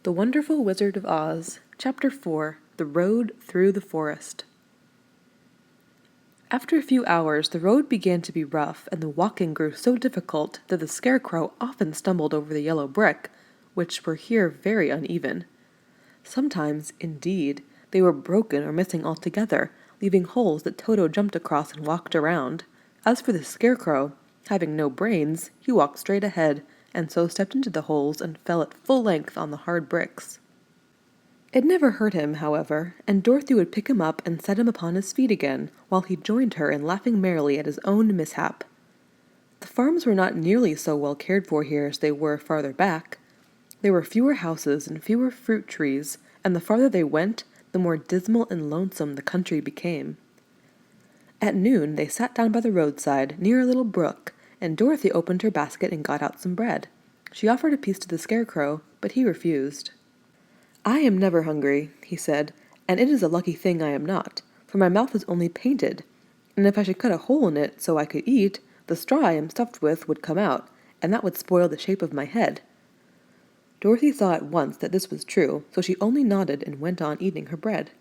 The Wonderful Wizard of Oz, Chapter 4, The Road Through the Forest. After a few hours, the road began to be rough, and the walking grew so difficult that the Scarecrow often stumbled over the yellow brick, which were here very uneven. Sometimes, indeed, they were broken or missing altogether, leaving holes that Toto jumped across and walked around. As for the Scarecrow, having no brains, he walked straight ahead, and so stepped into the holes and fell at full length on the hard bricks. It never hurt him, however, and Dorothy would pick him up and set him upon his feet again, while he joined her in laughing merrily at his own mishap. The farms were not nearly so well cared for here as they were farther back. There were fewer houses and fewer fruit trees, and the farther they went, the more dismal and lonesome the country became. At noon they sat down by the roadside, near a little brook, and Dorothy opened her basket and got out some bread. She offered a piece to the Scarecrow, but he refused. "I am never hungry," he said, "and it is a lucky thing I am not, for my mouth is only painted, and if I should cut a hole in it so I could eat, the straw I am stuffed with would come out, and that would spoil the shape of my head." Dorothy saw at once that this was true, so she only nodded and went on eating her bread.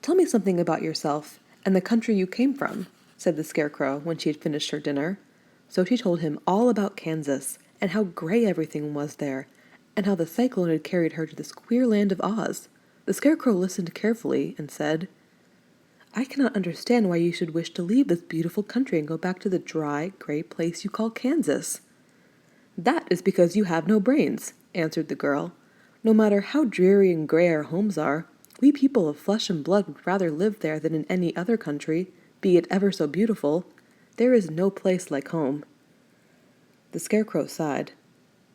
"Tell me something about yourself, and the country you came from," said the Scarecrow when she had finished her dinner. So she told him all about Kansas, and how gray everything was there, and how the cyclone had carried her to this queer land of Oz. The Scarecrow listened carefully and said, "I cannot understand why you should wish to leave this beautiful country and go back to the dry, gray place you call Kansas." "That is because you have no brains," answered the girl. "No matter how dreary and gray our homes are, we people of flesh and blood would rather live there than in any other country, be it ever so beautiful. There is no place like home." The Scarecrow sighed.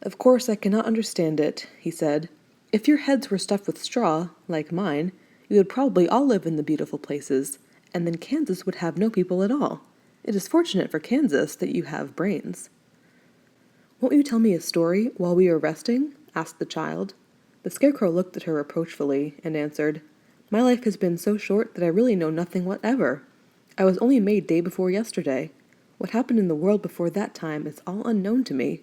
"Of course I cannot understand it," he said. "If your heads were stuffed with straw, like mine, you would probably all live in the beautiful places, and then Kansas would have no people at all. It is fortunate for Kansas that you have brains." "Won't you tell me a story while we are resting?" asked the child. The Scarecrow looked at her reproachfully and answered, "My life has been so short that I really know nothing whatever. I was only made day before yesterday. What happened in the world before that time is all unknown to me.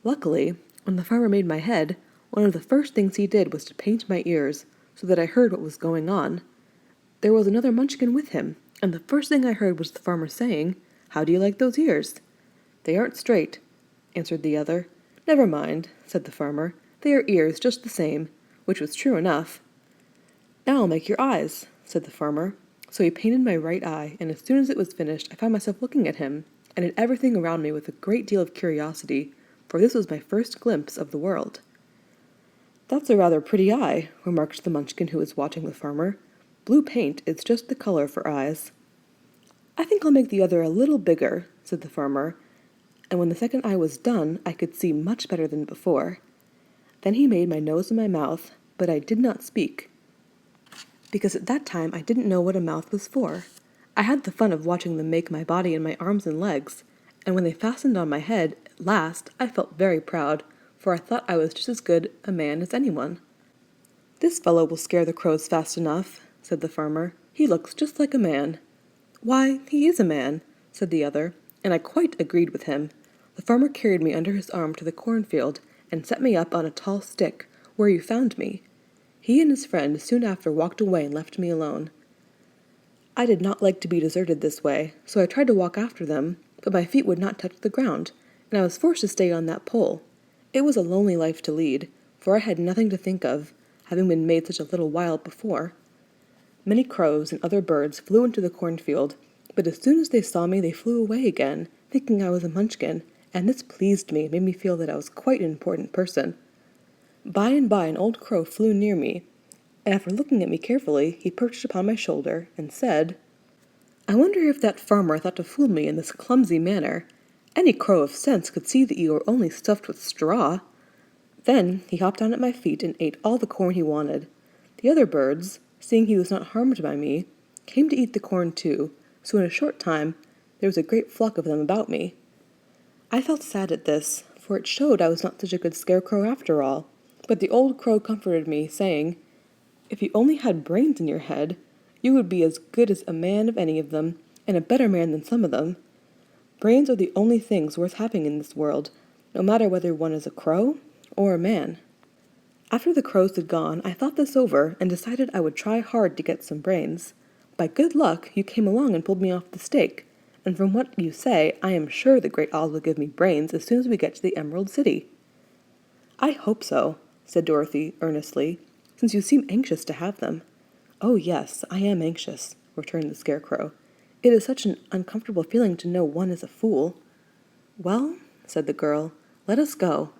Luckily, when the farmer made my head, one of the first things he did was to paint my ears, so that I heard what was going on. There was another Munchkin with him, and the first thing I heard was the farmer saying, 'How do you like those ears?' 'They aren't straight,' answered the other. 'Never mind,' said the farmer, 'they are ears just the same,' which was true enough. 'Now I'll make your eyes,' said the farmer. So he painted my right eye, and as soon as it was finished I found myself looking at him, and at everything around me with a great deal of curiosity, for this was my first glimpse of the world." "That's a rather pretty eye," remarked the Munchkin who was watching the farmer. "Blue paint is just the color for eyes." "I think I'll make the other a little bigger," said the farmer, and when the second eye was done I could see much better than before. Then he made my nose and my mouth, but I did not speak, because at that time I didn't know what a mouth was for. I had the fun of watching them make my body and my arms and legs, and when they fastened on my head at last I felt very proud, for I thought I was just as good a man as anyone. "This fellow will scare the crows fast enough," said the farmer. "He looks just like a man." "Why, he is a man," said the other, and I quite agreed with him. The farmer carried me under his arm to the cornfield and set me up on a tall stick, where you found me. He and his friend soon after walked away and left me alone. I did not like to be deserted this way, so I tried to walk after them, but my feet would not touch the ground, and I was forced to stay on that pole. It was a lonely life to lead, for I had nothing to think of, having been made such a little while before. Many crows and other birds flew into the cornfield, but as soon as they saw me they flew away again, thinking I was a Munchkin, and this pleased me and made me feel that I was quite an important person. By and by an old crow flew near me, and after looking at me carefully, he perched upon my shoulder and said, "I wonder if that farmer thought to fool me in this clumsy manner. Any crow of sense could see that you were only stuffed with straw." Then he hopped down at my feet and ate all the corn he wanted. The other birds, seeing he was not harmed by me, came to eat the corn too, so in a short time there was a great flock of them about me. I felt sad at this, for it showed I was not such a good Scarecrow after all. But the old crow comforted me, saying, "If you only had brains in your head, you would be as good as a man of any of them, and a better man than some of them. Brains are the only things worth having in this world, no matter whether one is a crow or a man." After the crows had gone, I thought this over and decided I would try hard to get some brains. By good luck, you came along and pulled me off the stake, and from what you say, I am sure the Great Oz will give me brains as soon as we get to the Emerald City." "I hope so," said Dorothy earnestly, "since you seem anxious to have them." "Oh, yes, I am anxious," returned the Scarecrow. "It is such an uncomfortable feeling to know one is a fool." "Well," said the girl, "let us go,"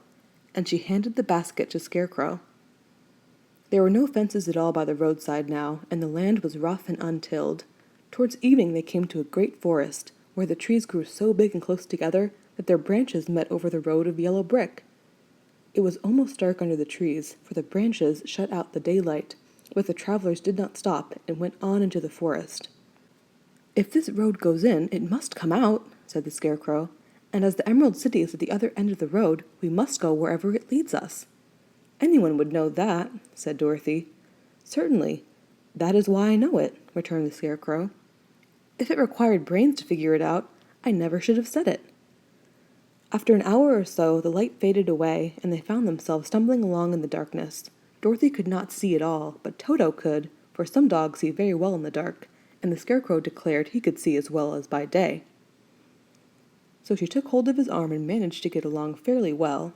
and she handed the basket to Scarecrow. There were no fences at all by the roadside now, and the land was rough and untilled. Towards evening they came to a great forest, where the trees grew so big and close together that their branches met over the road of yellow brick. It was almost dark under the trees, for the branches shut out the daylight, but the travelers did not stop and went on into the forest. "If this road goes in, it must come out," said the Scarecrow, "and as the Emerald City is at the other end of the road, we must go wherever it leads us." "Anyone would know that," said Dorothy. "Certainly. That is why I know it," returned the Scarecrow. "If it required brains to figure it out, I never should have said it." After an hour or so, the light faded away, and they found themselves stumbling along in the darkness. Dorothy could not see at all, but Toto could, for some dogs see very well in the dark, and the Scarecrow declared he could see as well as by day. So she took hold of his arm and managed to get along fairly well.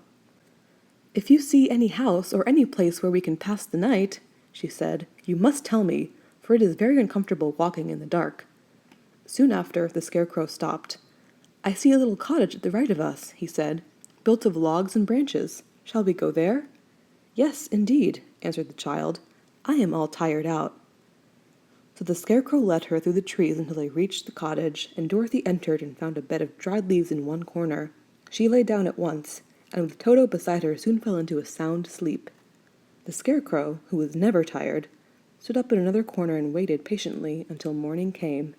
"If you see any house or any place where we can pass the night," she said, "you must tell me, for it is very uncomfortable walking in the dark." Soon after, the Scarecrow stopped. "I see a little cottage at the right of us," he said, "built of logs and branches. Shall we go there?" "Yes, indeed," answered the child. "I am all tired out." So the Scarecrow led her through the trees until they reached the cottage, and Dorothy entered and found a bed of dried leaves in one corner. She lay down at once, and with Toto beside her soon fell into a sound sleep. The Scarecrow, who was never tired, stood up in another corner and waited patiently until morning came.